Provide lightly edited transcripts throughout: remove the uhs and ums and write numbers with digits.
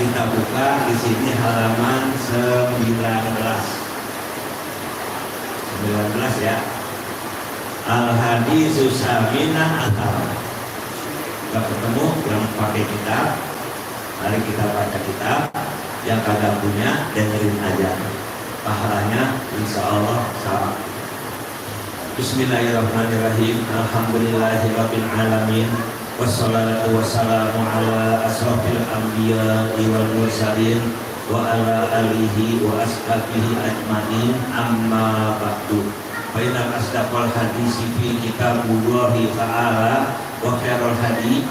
kita buka di sini halaman 19 ya. Al-Haditsus Saminah Athar. Kita ketemu yang pakai kitab. Mari kita baca kitab. Yang kagak punya dengerin aja. Pahalanya insya Allah sama. Bismillahirrahmanirrahim. Alhamdulillahirabbil alamin. Wassalatu wassalamu ala asrofil anbiya'i wal mursalin wa ala alihi wa ashabihi ajmain, amma ba'du. Fa inna asdaqal hadisi fi kitabillahi ta'ala wa khairul hadi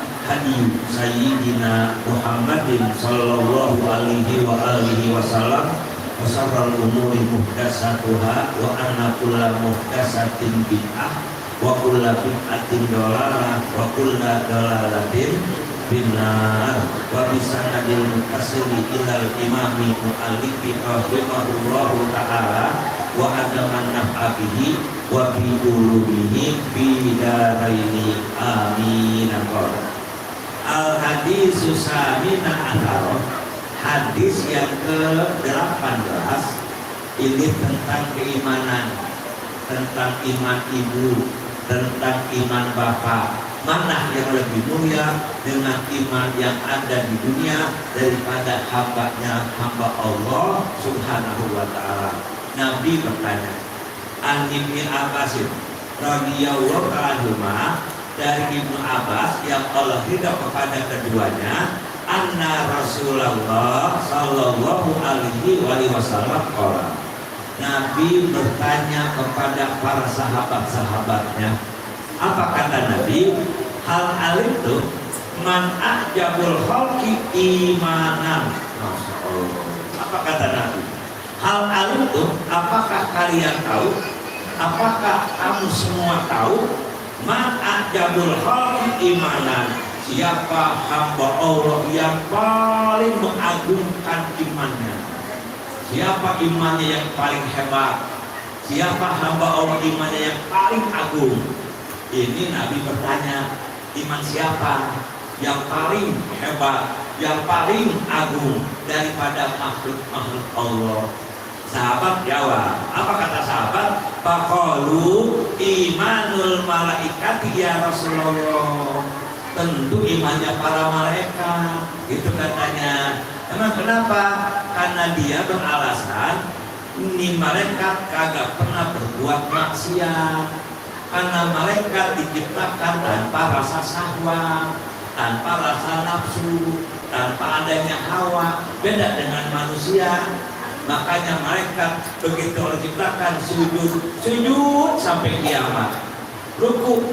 sayyidina Muhammadin sallallahu alaihi wa alihi wasallam wa syarrul umuri muhdatsatuha wa anna kulla muhdatsatin bid'ah wa kulla bid'atin dhalalah wa kulla dhalalatin finnar. Wa bisanadil mutasili ilal imami mu'allifi rahimahullahu ta'ala wa adaman naf'abihi wa bi ulubihi bi daraini amin. Al-Haditsus Saminah Athar, hadis yang ke-18 ini tentang keimanan, tentang iman ibu, tentang iman bapak. Mana yang lebih mulia dengan iman yang ada di dunia daripada hamba Allah Subhanahu wa ta'ala. Nabi bertanya, An Ibnu Abbas radhiyallahu anhu, dari Ibnu Abbas yang Allah ridha kepada keduanya, anna Rasulullah sallallahu alaihi wasallam qala. Nabi bertanya kepada para sahabat-sahabatnya, apa kata Nabi? Hal alimtu man ajabul khalqi imanan. Masya Allah. Apa kata Nabi? Hal alimtu, apakah kalian tahu? Apakah kamu semua tahu? Man ajabul khalqi imanan. Siapa hamba Allah yang paling mengagumkan imannya? Siapa imannya yang paling hebat? Siapa hamba Allah imannya yang paling agung? Ini Nabi bertanya, iman siapa yang paling hebat, yang paling agung daripada makhluk-makhluk Allah? Sahabat jawab, apa kata sahabat? Faqalu imanul malaikati ya Rasulullah. Tentu imannya para malaikat. Itu katanya. Emang kenapa? Karena dia beralasan ini malaikat kagak pernah berbuat maksiat. Karena malaikat diciptakan tanpa rasa syahwat, tanpa rasa nafsu, tanpa adanya hawa. Beda dengan manusia. Makanya malaikat begitu diciptakan sujud sampai kiamat, ruku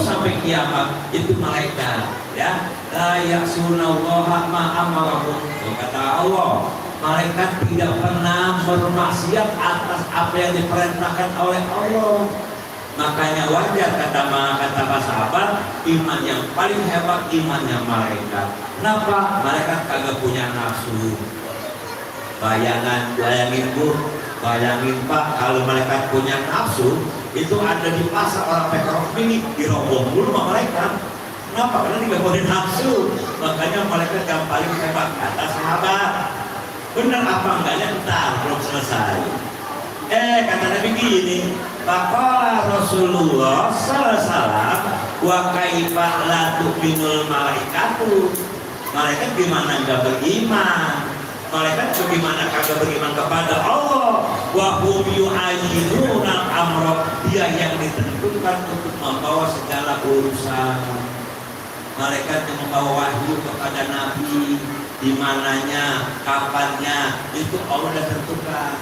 sampai kiamat. Itu malaikat, ya. La ya'sunallaha ma amarahum. Kata Allah, malaikat tidak pernah bermaksiat atas apa yang diperintahkan oleh Allah. Makanya wajar kata para sahabat, iman yang paling hebat imannya malaikat. Kenapa? Malaikat kagak punya nafsu. Bayangin Bu, bayangin Pak, kalau malaikat punya nafsu, itu ada di pasar orang pekerok ini diroboh dulu sama malaikat. Kenapa? Karena dia punya nafsu. Makanya malaikat yang paling hebat kata sahabat. Benar apa enggaknya? Entar belum selesai. Kata Nabi gini, faqala Rasulullah sallallahu alaihi wasallam wa kaifa la tu'minul malaikatu. Malaikat gimana enggak beriman? Malaikat bagaimana kagak beriman kepada Allah? Wa hum yu'ayyinuna amra, dia yang ditentukan untuk membawa segala urusan. Malaikat yang membawa wahyu kepada Nabi, di mananya, kapannya, itu Allah sudah tentukan.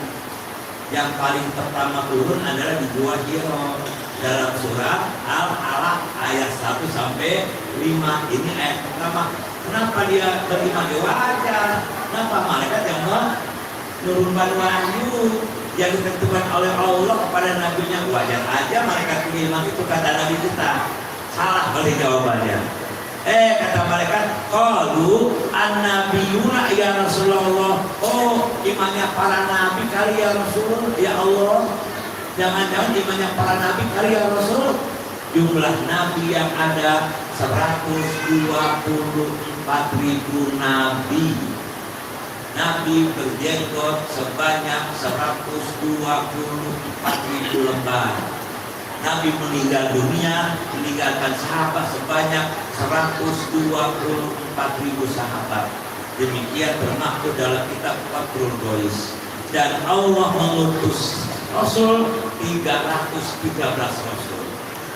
Yang paling pertama turun adalah di Gua Hira dalam surat Al-Alaq ayat 1 sampai 5. Ini ayat pertama. Kenapa dia beriman? Wajar. Kenapa? Malaikat yang menurunkan wahyu yang ditentukan oleh Allah kepada nabinya. Wajar aja malaikat beriman itu, kata Nabi kita. Salah balik jawabannya. Kata malaikat, qalu an-nabiyuna ya Rasulullah. Oh, imannya para nabi kali ya Rasul. Ya Allah, jangan-jangan imannya para nabi kali ya Rasul. Jumlah nabi yang ada 124.000 nabi. Nabi berjenggot sebanyak 124.000 lembar. Nabi meninggal dunia meninggalkan sahabat sebanyak 124.000 sahabat. Demikian termaktub dalam kitab Fathul Ghaus. Dan Allah mengutus Rasul 313 Rasul.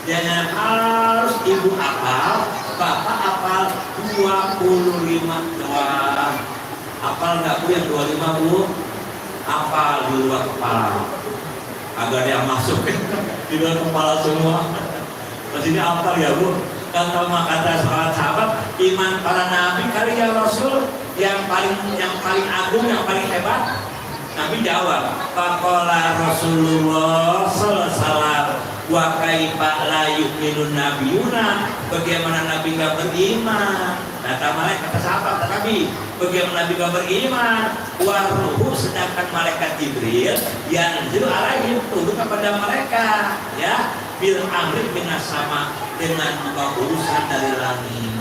Jangan harus ibu apal, bapak apal 25 doang. Apal nggak Bu yang 25 Bu? Apal di luar kepala. Agar dia masuk di luar kepala semua. Maksudnya apal ya Bu? Kalau kata sahabat, iman para nabi kali ya Rasul yang paling agung, yang paling hebat. Nabi jawab, faqala Rasulullah sallallahu alaihi wasallam wa kaifa la yu'minun nabiyuna, bagaimana nabi enggak beriman? Kata malaikat, kata sahabat, kata Nabi, bagaimana nabi enggak beriman? Wa ruhu, sedangkan malaikat Jibril yang jiru alaihim, turun kepada mereka, ya, bil amri minas sama, dengan membawa urusan dari langit.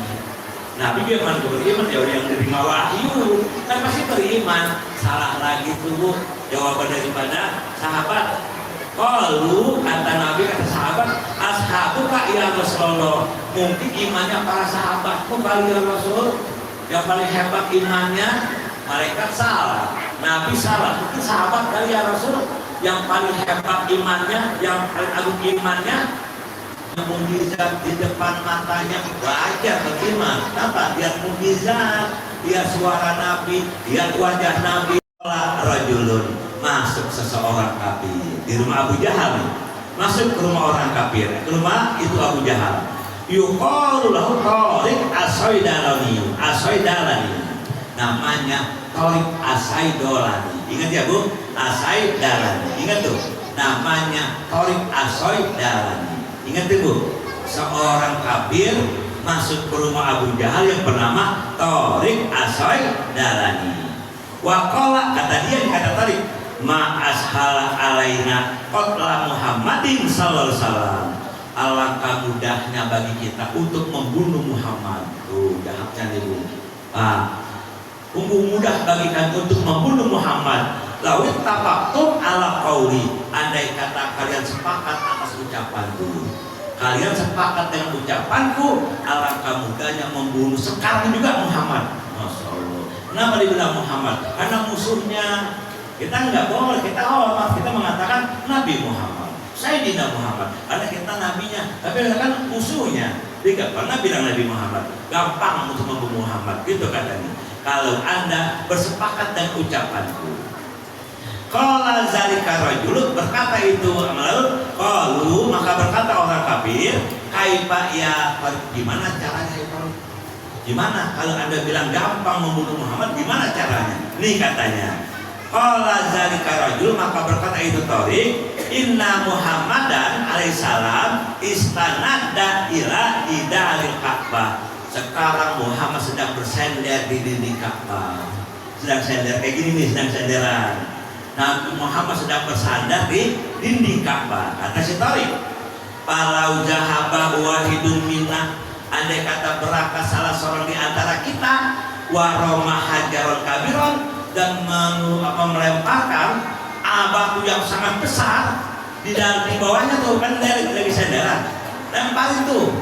Nabi bagaimana beriman? Ya yang menerima wahyu kan pasti beriman. Salah lagi tuh jawaban daripada sahabat. Kalau kata Nabi, kata sahabat, ashabu kak ya Rasulullah, mungkin imannya para sahabat kok kali ya Rasul yang paling hebat imannya. Malaikat salah, Nabi salah, mungkin sahabat kali ya Rasul yang paling hebat imannya, yang paling agung imannya. Mukjizat di depan matanya wajar beriman. Kenapa? Lihat mukjizat, lihat suara Nabi, lihat wajah Nabi. Rajulun, masuk seseorang kafir di rumah Abu Jahal. Masuk ke rumah orang kafir, ke rumah itu Abu Jahal. Yuqalu lahu Tariq As-Saidalani. As-Saidalani namanya Tariq As-Saidalani. Ingat ya Bu? As-Saidalani. Ingat tuh. Namanya Tariq As-Saidalani. Ingat Bu, seorang kafir masuk ke rumah Abu Jahal yang bernama Tariq As-Saidalani. Waqala, kata dia, kata Tariq, ma ashala alaina qatla Muhammadin sallallahu alaihi wasallam. Alangkah mudahnya bagi kita untuk membunuh Muhammad. Tuh, jahatnya nih Bu. Mudah bagi kalian untuk membunuh Muhammad. Lawit tafaqtum ala qauli, andai kata kalian sepakat atas ucapanku, kalian sepakat dengan ucapanku, alangkah mudahnya membunuh sekarang juga Muhammad. Masya Allah. Kenapa dibilang Muhammad? Karena musuhnya. Kita nggak boleh, kita hormat, kita mengatakan Nabi Muhammad, Sayyidina Muhammad, karena kita nabinya, tapi kan musuhnya. Dia nggak pernah bilang Nabi Muhammad. Gampang untuk membunuh Muhammad, gitu katanya. Kalau Anda bersepakat dengan ucapanku. Qala zalika rajul, berkata itu lalu qalu, maka berkata orang kafir, kaifa ya, gimana caranya itu? Gimana kalau Anda bilang gampang membunuh Muhammad, gimana caranya? Nih katanya, qala zalika rajul, maka berkata itu Tariq, inna Muhammadan alaihissalam istanada ila idalil Ka'bah. Sekarang Muhammad sedang bersender di dinding Ka'bah. Sedang sender kayak gini nih, sedang senderan. Nabi Muhammad sedang bersandar di dinding Ka'bah. Kata si Tariq, palau zahaba wahidun minna, andai kata berangkat salah seorang di antara kita, waroma hajaron kabiron, dan melemparkan batu yang sangat besar di dalam di bawahnya tuh kan dari senderan, lempar itu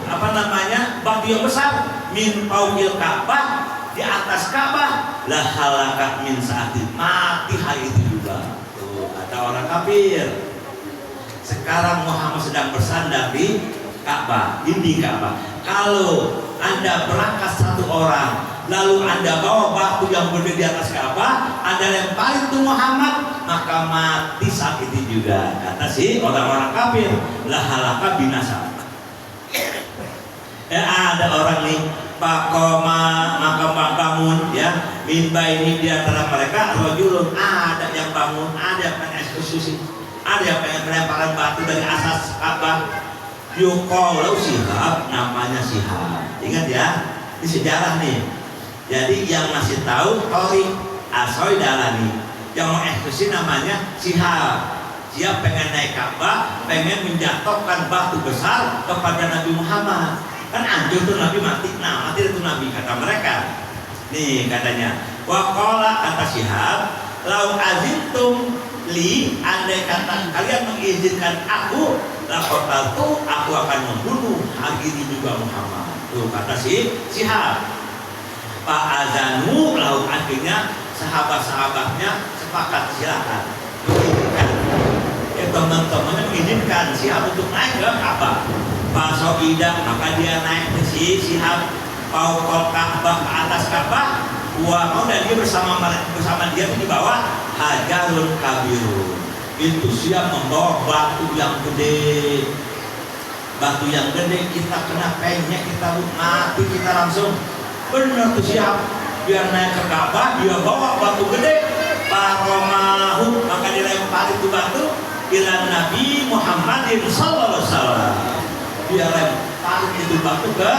batu yang besar min fauqil Ka'bah, di atas Ka'bah, la halaka min sa'atin, mati hari itu juga. Tuh kata orang kafir. Sekarang Muhammad sedang bersandar di Ka'bah, dinding Ka'bah. Kalau Anda berangkat satu orang, lalu Anda bawa batu yang berdiri di atas Ka'bah, Anda lempar itu Muhammad, maka mati saat itu juga. Kata si orang-orang kafir, la halaka binasa. Ada orang nih, pakoma maka bangun ya, mimba ini di antara mereka rojulun, ada yang bangun, ada yang pengen eksekusi, ada yang pengen melemparan batu dari asas Ka'bah. Yuqalu Sihab, namanya Sihab. Ingat ya, ini sejarah nih. Jadi yang masih tahu Tariq As-Saidalani, yang mau eksekusi namanya Sihab. Dia pengen naik Ka'bah, pengen menjatuhkan batu besar kepada Nabi Muhammad. Kan hancur tuh Nabi, mati. Nah mati itu Nabi, kata mereka. Nih katanya, Waqala kata Syihab, lau azintum li, andai kata kalian mengizinkan aku, laqataltu, aku akan membunuh hari ini juga Muhammad. Tuh kata Syihab. Pak azanu, lau akhirnya sahabat-sahabatnya sepakat, silakan mengizinkan. Teman-temannya mengizinkan Syihab untuk naik ke Ka'bah. Pak Soidah, maka dia naik ke Syihab Paukol Ka'bah, ke atas Ka'bah. Dan dia bersama dia di bawah Hajarul Kabirun. Itu siap membawa batu yang gede. Batu yang gede, kita kena penyek, kita mati, kita langsung. Benar tuh siap. Biar naik ke Ka'bah, dia bawa batu gede. Paromahu, maka dilempar itu batu ila Nabi Muhammadin sallallahu alaihi wasallam. Dia lempar itu batu ke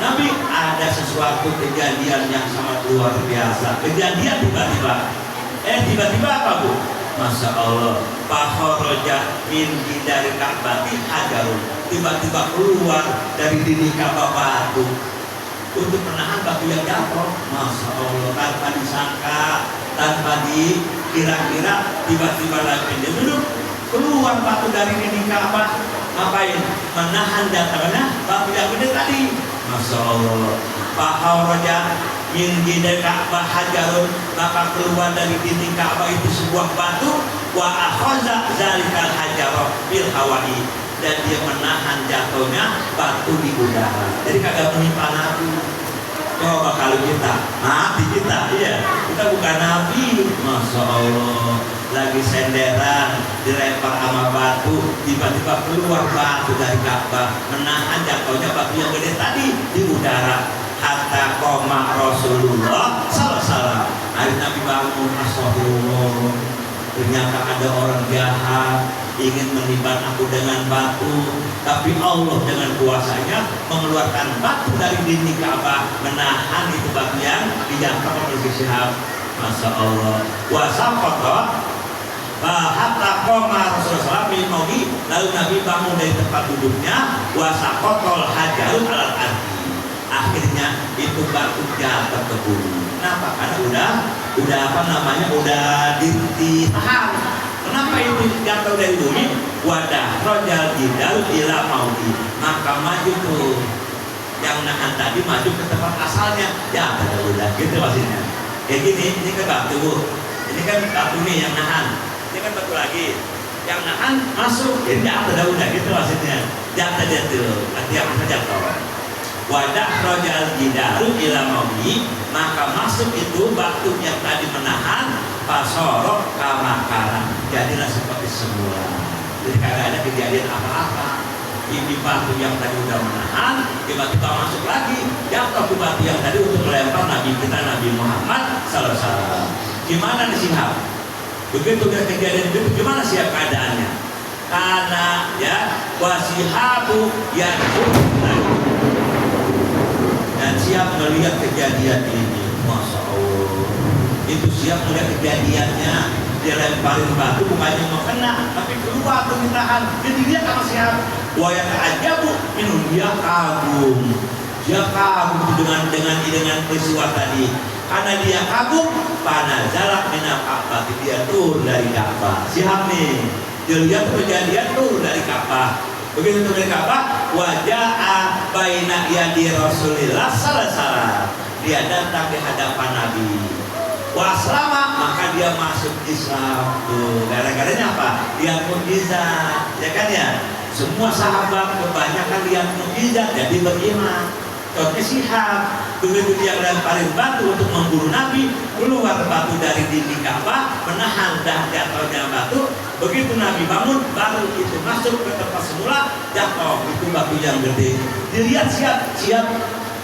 Nabi. Ada sesuatu kejadian yang sangat luar biasa. Kejadian tiba-tiba apa Bu? Masya Allah, Fakhoroja min dari Ka'bah hajarun, tiba-tiba keluar dari dinding Ka'bah batu untuk menahan batu yang jatuh. Masya Allah, tanpa disangka, tanpa dikira-kira, tiba-tiba lagi dia duduk, keluar batu dari dinding Ka'bah. Ngapain? Menahan jatuhnya batu yang gede tadi. Masya Allah, Fakhoroja min dari Ka'bah hajarun, maka keluar dari dinding Ka'bah itu sebuah batu. Wa akhaza zalikal hajarah bil hawai, dan dia menahan jatuhnya batu di udara. Jadi kagak menimpa Nabi. Coba kalau kita mati kita, iya, kita bukan Nabi. Masya Allah, lagi senderan dilempar sama batu, tiba-tiba keluar batu dari Ka'bah, menahan jatuhnya batu yang gede tadi di udara. Hatta koma Rasulullah salah. Hari Nabi bangun, astagfirullah, ternyata ada orang jahat ingin menimpa aku dengan batu, tapi Allah dengan kuasanya mengeluarkan batu dari dinding Ka'bah, menahan itu batu yang dijangkau oleh Syihab. Masya Allah. Wasafaqat hatta koma Rasulullah SAW, lalu Nabi bangun dari tempat duduknya. Wasaqatol hajarul alal ardi, akhirnya itu batu jatuh ke bumi. Kenapa? Karena udah ditahan. Kenapa itu jatuh dari bumi? Wadah rojal jidal ila mauti, maka maju tuh yang nahan tadi, maju ke tempat asalnya. Ya udah gitu maksudnya. Kayak gini, ini kan batu Bu, ini kan batu nih yang nahan, ini kan batu lagi yang nahan masuk, jadi udah gitu maksudnya. Jatuh, artinya jatuh. Wadah rojal jidaru ila mauti, maka masuk itu batu yang tadi menahan. Pasorok kamakara, jadilah seperti semula. Jadi kagak ada kejadian apa-apa. Ini batu yang tadi udah menahan, tiba-tiba masuk lagi, jatuh ke batu yang tadi untuk melempar Nabi kita, Nabi Muhammad sallallahu alaihi wasallam. Gimana nih Syihab? Begitu udah kejadian itu, gimana Syihab keadaannya? Karena ya wasihabu yang dan Syihab melihat kejadian ini, Masya Allah. Itu Syihab melihat kejadiannya, dia lemparin batu, bukannya mau kena, tapi keluar tuh ditahan. Jadi dia sama Syihab, wa yata'ajjabu minhu, dia kagum dengan peristiwa tadi. Karena dia kagum, panazala minal Ka'bah, dia turun dari Ka'bah. Syihab nih, dia lihat kejadian turun dari Ka'bah. Begitu turun dari Ka'bah, waja'a baina yadi Rasulillah sallallahu, dia datang di hadapan Nabi. Waslama, maka dia masuk Islam. Tuh, gara-garanya apa? Dia mukjizat, ya kan ya? Semua sahabat kebanyakan lihat mukjizat jadi beriman. Contohnya Syihab, begitu dia lemparin batu untuk membunuh Nabi, keluar batu dari dinding Ka'bah, menahan jatuhnya batu. Begitu Nabi bangun, baru itu masuk ke tempat semula, jatuh itu batu yang gede. Dilihat Syihab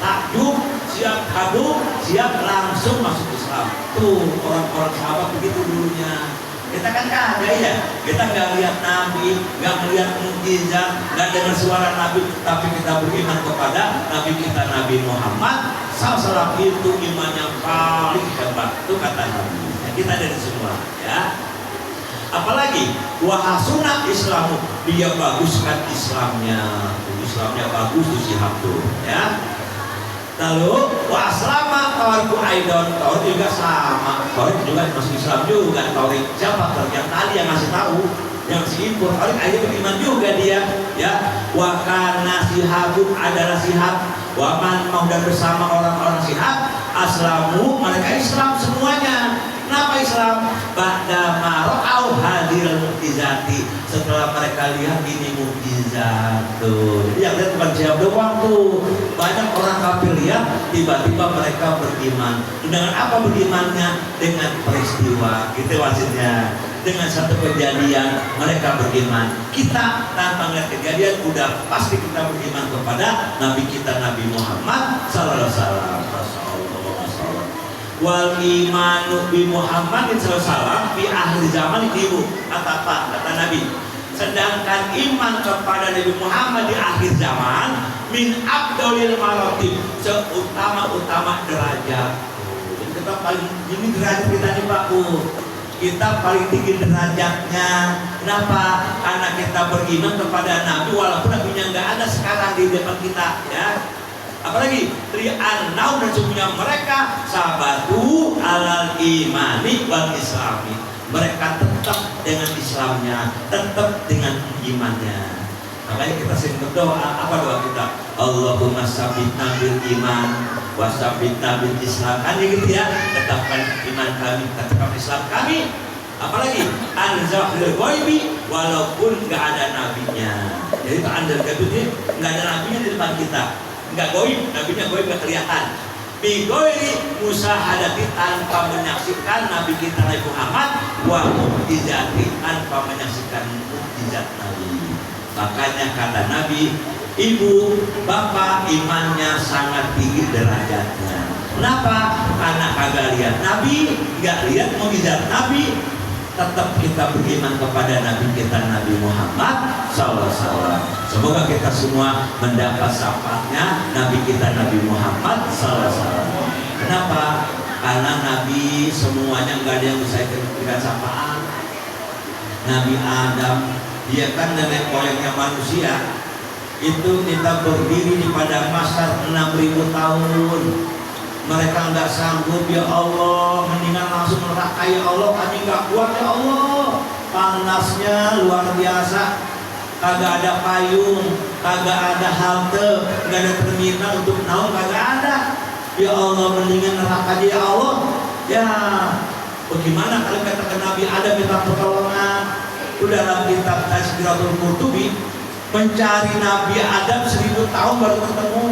takjub, Syihab kagum, Syihab langsung masuk Islam. Tuh orang-orang sahabat begitu dulunya. Kita kan kagak ya, kita nggak lihat Nabi, nggak melihat mukjizat, nggak dengar suara Nabi, tapi kita beriman kepada Nabi kita, Nabi Muhammad SAW. Itu iman yang paling hebat, itu kata Nabi. Nah, kita dari semua ya. Apalagi wahasuna Islamu, dia baguskan Islamnya bagus tuh Syihab tuh ya. Lalu waslama tawarku aidon, taurat juga sama, taurat juga masuk Islam juga, taurat siapa yang tadi yang ngasih tahu, yang si impor, taurat aja beriman juga dia, ya. Wa kana sihabun adalah sihab, waman mau dan bersama orang-orang sihab, aslamu mereka Islam semuanya. Kenapa Islam? Ba'da mara'au hadirul mukjizati, setelah mereka lihat ini mukjizat tuh. Jadi yang lihat bukan siapa doang tuh. Banyak orang kafir lihat, tiba-tiba mereka beriman. Dengan apa berimannya? Dengan peristiwa. Gitu maksudnya. Dengan satu kejadian mereka beriman. Kita tanpa melihat kejadian udah pasti kita beriman kepada Nabi kita Nabi Muhammad sallallahu alaihi wasallam. Wal imanu bi Muhammadin sallallahu alaihi wasallam fi akhir zaman itu kata Nabi. Sedangkan iman kepada Nabi Muhammad di akhir zaman min abdolil maratib, seutama-utama derajat. Kita paling ini derajat kita nih Pak Bu. Kita paling tinggi derajatnya. Kenapa? Karena kita beriman kepada Nabi walaupun Nabinya nggak ada sekarang di depan kita, ya. Apalagi ri'annau dan sesungguhnya mereka sabatu alal imani wal islami, mereka tetap dengan Islamnya, tetap dengan imannya. Makanya kita sering berdoa, apa doa kita? Allahumma sabbitna bil iman wa sabbitna bil islam, kan gitu ya, tetapkan iman kami, tetapkan Islam kami. Apalagi anzahil ghaibi, walaupun nggak ada nabinya. Jadi itu anzahil ghaibi, nggak ada nabinya di depan kita, nggak goib, nabinya goib nggak kelihatan. Bigoiri musahadati, tanpa menyaksikan Nabi kita Nabi Muhammad, wa mukjizati, tanpa menyaksikan mukjizat Nabi. Makanya kata Nabi, ibu, bapak imannya sangat tinggi derajatnya. Kenapa? Karena kagak lihat Nabi, nggak lihat mukjizat Nabi, tetap kita beriman kepada Nabi kita Nabi Muhammad SAW. Semoga kita semua mendapat syafaatnya Nabi kita Nabi Muhammad SAW. Kenapa? Karena Nabi semuanya nggak ada yang bisa diberikan syafaat. Nabi Adam, dia kan nenek moyangnya manusia, itu kita berdiri di padang mahsyar 6.000 tahun. Mereka nggak sanggup, ya Allah, mendingan langsung neraka ya Allah, kami nggak kuat ya Allah. Panasnya luar biasa, kagak ada payung, kagak ada halte, kagak ada terminal untuk naung, kagak ada. Ya Allah, mendingan neraka ya Allah. Ya, bagaimana kalau kata Nabi Adam minta pertolongan? Itu dalam kitab Tazkiratul Qurtubi, mencari Nabi Adam 1000 tahun baru ketemu.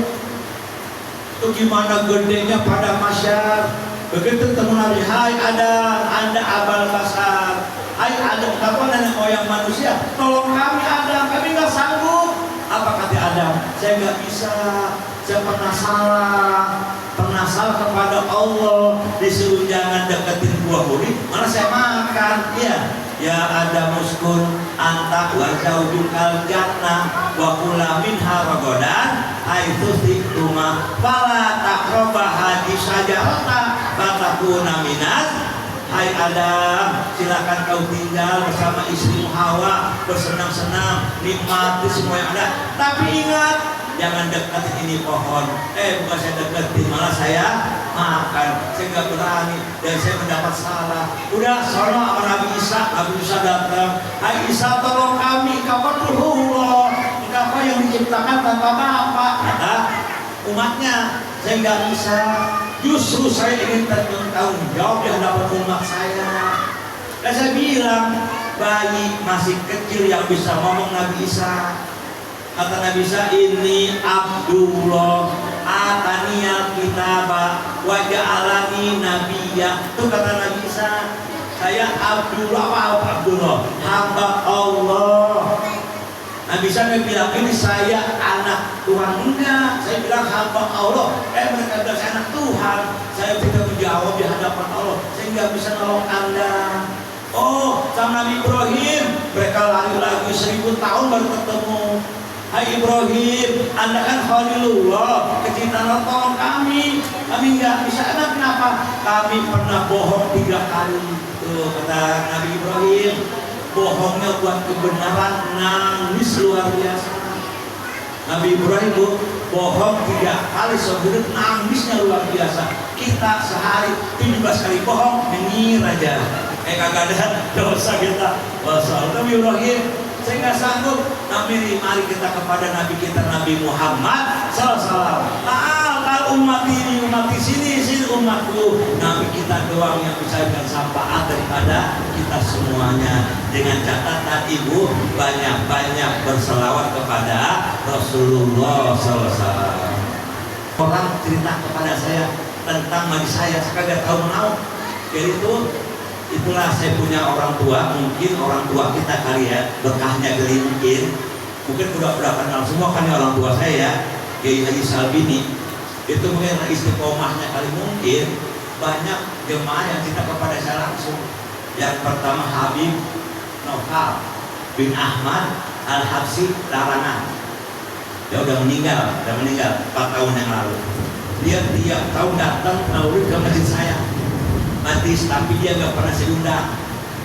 Itu gimana gedenya pada masyar. Begitu ketemu Nabi, hai Adam, anda abal basar. Hai Adam, kapan nenek moyang manusia? Tolong kami Adam, kami nggak sanggup. Apa kata Adam? Saya nggak bisa, saya pernah salah kepada Allah. Disuruh jangan deketin buah buri, malah saya makan. Ya Adam uskun anta wa zaujukal jannah wa kula minha ragadan haitsu siktuma fala taqrabah hadhihi syajarata fatakuna minas. Hai Adam, silakan kau tinggal bersama istrimu Hawa, bersenang-senang, nikmati semua yang ada. Tapi ingat, jangan deketin ini pohon. Bukan saya deketin, malah saya makan. Saya nggak berani dan saya mendapat salah. Udah, sono sama Nabi Isa datang. Hai Isa, tolong kami, kapan dulu engkau yang diciptakan tanpa bapak. Kata umatnya, saya nggak bisa. Justru saya ingin bertanggung jawab di hadapan umat saya. Dan saya bilang, bayi masih kecil yang bisa ngomong Nabi Isa. Kata Nabi Isa, ini Abdullah ataniyal kitaba wa ja'alani nabiyya. Itu kata Nabi Isa, saya Abdullah, hamba Allah. Nabi Isa bilang, ini saya anak Tuhan. Enggak, saya bilang hamba Allah. Mereka bilang saya anak Tuhan. Saya tidak menjawab di hadapan Allah, saya nggak bisa nolong Anda. Oh, sama Nabi Ibrahim, mereka lari lagi 1000 tahun baru ketemu. Hai Ibrahim, Anda kan Khalilullah, kecintaan tolong kami nggak bisa. Kenapa? Kami pernah bohong 3 kali. Tuh kata Nabi Ibrahim, bohongnya buat kebenaran, nangis luar biasa. Nabi Ibrahim bohong 3 kali sebulan, nangisnya luar biasa. Kita sehari 17 kali bohong, nyengir aja. Kagak ada dosa kita. Wassalamualaikum. Saya nggak sanggup. Mari kita kepada Nabi kita, Nabi Muhammad SAW. Kalau umat ini, umat di sini umatku. Nabi kita doang yang bisa berikan syafaat daripada kita semuanya. Dengan catatan ibu banyak-banyak berselawat kepada Rasulullah SAW. Orang cerita kepada saya tentang mati saya kagak tahu mau. Jadi itulah saya punya orang tua, mungkin orang tua kita kali ya, berkahnya geli mungkin udah kenal semua kan orang tua saya ya, Kiai Haji Salbini. Itu mungkin istiqomahnya kali, mungkin banyak jemaah yang cerita kepada saya langsung. Yang pertama Habib Noval bin Ahmad Al-Habsi Larangan. Dia udah meninggal 4 tahun yang lalu. Dia tiap tahun datang maulid ke masjid saya. Tapi dia nggak pernah saya undang.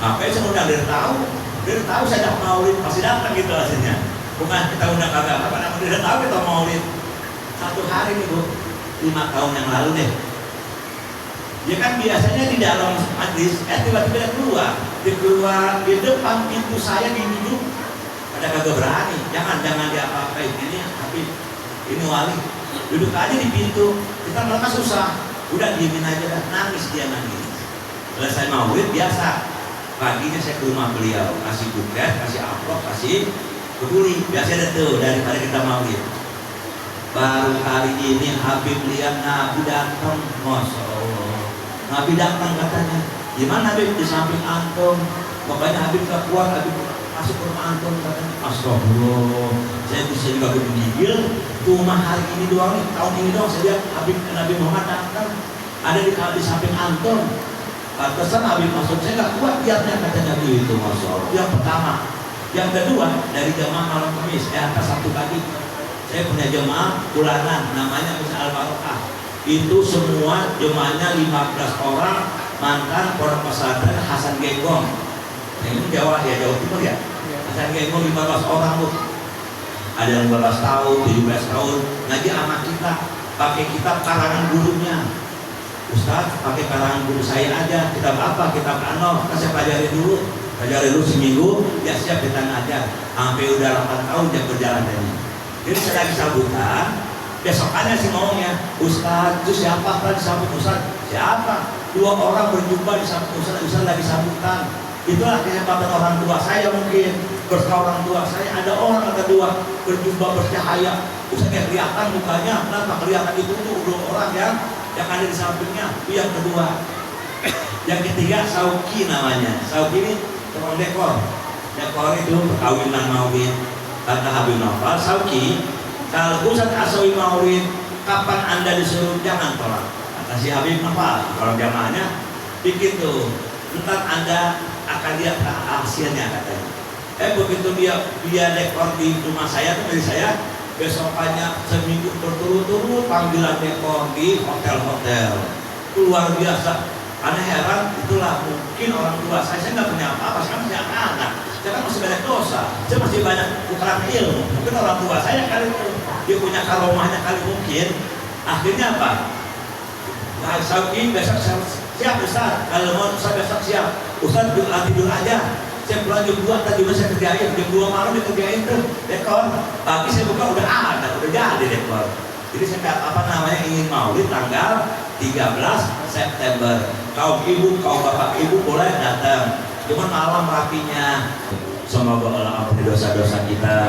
Apa saya undang? Dia tahu saya dah maulid, pasti datang gitu hasilnya. Bukan kita undang kagak apa, namun dia tahu kita maulid. Satu hari nih Bu, 5 tahun yang lalu deh. Dia kan biasanya di dalam majlis, tiba-tiba dia keluar di depan pintu saya duduk. Pada kagak berani, jangan diapa-apain. Ini wali, duduk aja di pintu. Kita mereka susah, udah diemin aja dah, nangis. Selesai maulid biasa, paginya saya ke rumah beliau, kasih buket, kasih amplop, kasih peduli. Biasanya tuh daripada kita maulid. Baru kali ini Habib lihat Nabi datang, Masya Allah. Nabi datang katanya, gimana Habib di samping antum? Pokoknya Habib gak kuat, Habib masuk ke rumah antum katanya. Astagfirullah, saya bisa juga bergigil. Cuma hari ini doang nih, tahun ini doang saya lihat Habib Nabi Muhammad datang, ada di samping antum. Pantesan Habib masuk, saya gak kuat lihatnya katanya gitu, Masya Allah. Yang pertama. Yang kedua, dari jemaah malam Kamis, atas Sabtu pagi, saya punya jemaah bulanan, namanya Misal Al-Barokah. Itu semua jemaahnya 15 orang, mantan pondok pesantren Hasan Genggong. Ini Jawa Timur ya. Hasan Genggong 15 orang Bu. Ada yang 12 tahun, 17 tahun, ngaji sama kita, pakai kitab karangan gurunya. Ustaz, pakai karangan guru saya aja, kitab apa? Kitab Anor, kan saya pelajari dulu seminggu, ya siap kita ngajar. Sampai udah 8 tahun dia berjalan ini. Jadi saya lagi sambutan, besokannya sih ngomongnya, Ustaz, itu siapa kan disambut Ustaz? Siapa? 2 orang berjumpa disambut Ustaz lagi sambutan. Itulah kehebatan orang tua saya mungkin. Berkah orang tua saya, ada orang kata 2 berjumpa bercahaya. Ustaz kayak kelihatan mukanya, kenapa kelihatan itu tuh 2 orang yang ada di sampingnya. Itu yang kedua. Yang ketiga Sauki namanya. Sauki ini tukang dekor itu perkawinan maulid. Kata Habib Noval, Sauki, kalau Ustaz Asawi maulid, kapan anda disuruh jangan tolak. Kata si Habib Noval, kalau jamaahnya bikin tuh, ntar anda akan lihat hasilnya katanya. Begitu dia dekor di rumah saya tuh dari saya, besokannya seminggu berturut-turut panggilan dekor di hotel-hotel. Luar biasa. Karena heran, itulah mungkin orang tua saya nggak punya apa-apa, sekarang saya anak, saya kan masih banyak dosa, saya masih banyak kekurangan ilmu. Mungkin orang tua saya kali itu dia punya karomahnya kali mungkin. Akhirnya apa? Nah, Sauki besok siap Ustaz, kalau mau Ustaz besok siap. Ustaz tidur aja. Saya pulang jam 2 tadi saya kerjain, jam 2 malam dikerjain tuh dekor. Pagi saya buka udah jadi dekor. Jadi saya ingin maulid tanggal 13 September. Kaum ibu, kaum bapak ibu boleh datang. Cuman malam rapinya. Semoga Allah ampuni dosa-dosa kita,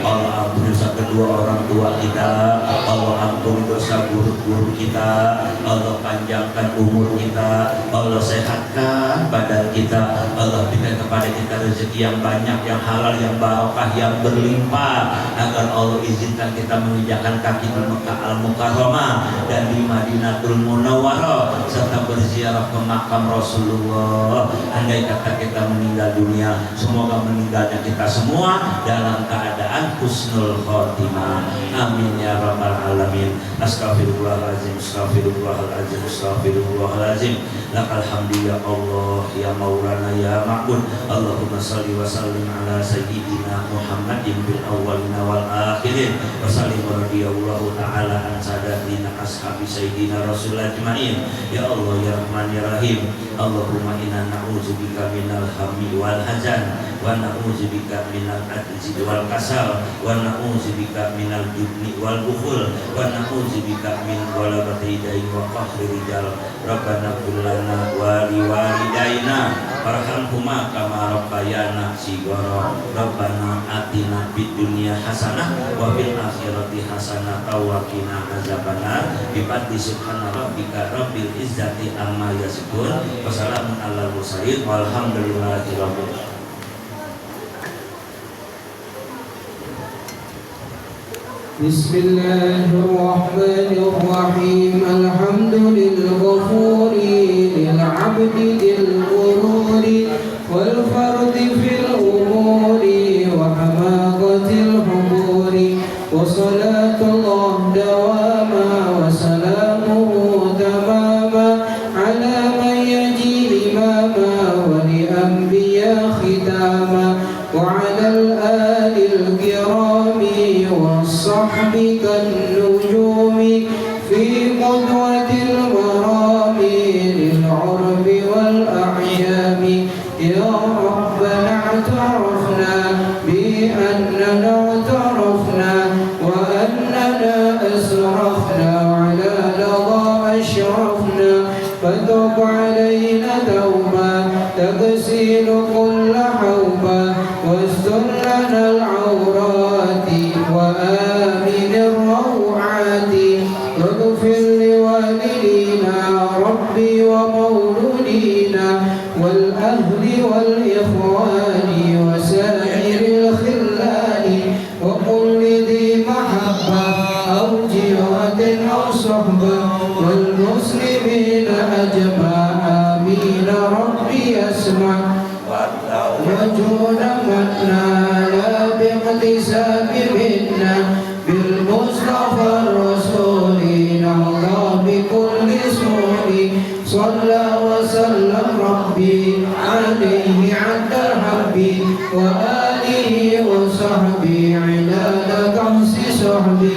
Allah ampuni dosa kedua orang tua kita, Allah ampuni dosa guru-guru kita, Allah panjangkan umur kita, Allah sehatkan badan kita, Allah berikan kepada kita rezeki yang banyak, yang halal, yang barokah, yang berlimpah, agar Allah izinkan kita menginjakkan kaki di Mekah Al-Mukarramah dan di Madinatul Munawwarah serta berziarah ke makam Rasulullah. Andai kata kita meninggal dunia, semoga meninggalnya kita semua dalam keadaan husnul khotimah. Amin ya rabbal alamin. Astaghfirullahaladzim, astaghfirullahaladzim, astaghfirullahaladzim. Lakal hamdu ya Allah ya maulana ya ma'bud. Allahumma salli wa sallim ala sayyidina Muhammadin bil awwalina wal akhirin. Wa sallim radhiyallahu ta'ala an sadatina ashabi sayyidina Rasulullah ajma'in. Ya Allah ya Rahman ya Rahim. Allahumma inna na'udzubika minal hammi wal hazan wa na'udzubika minal ajzi wal kasal wa na'udzubika minal jubni wal bukhul wa na'udzubika min ghalabati dain wa qahri rijal. Rabbana qul lana wa liwalidayna warhamhuma kama rabbayana shighara. Rabbana atina fid dunya hasanah wa fil akhirati hasanah wa qina azabannar. Bi fadli subhana rabbika rabbil izzati amma yasifun. Wassalamun ala mursalin walhamdulillahi rabbil alamin. Bismillahirrahmanirrahim. Alhamdulillahghafuri lil 'abdi lil ghururi wal fardi fil umuri wa hamaqatil huburi wa salatullah dawama wa salamuhu tamama ala man yaji imama wa li anbiya khitama wa ala al-alil kirami wa sahbi kan nujumi fi qudwatil marami lil urbi wal a'yami. Ya Rabbana a'tarafna bi annana a'tarafna wa annana asrafna ala lada ashrafna fatub alayna tawba tagsilu kulla hawba wastur lana al-awrati wa amin ar-raw'ati waghfir liwalidina rabbi wa mawludina wal ahli wal ikhwani wa sa'iril khillani wa kulli dhi mahabba aw jiwatin aw suhba wal muslimina ajma'a. Amin rabbi asma' وجود من نال باقتساب منا بالمصطفى الرسول نرضى بكل سور. صلى وسلم ربي عليه عند حبي وآله وصحبه عداد قمص صحبي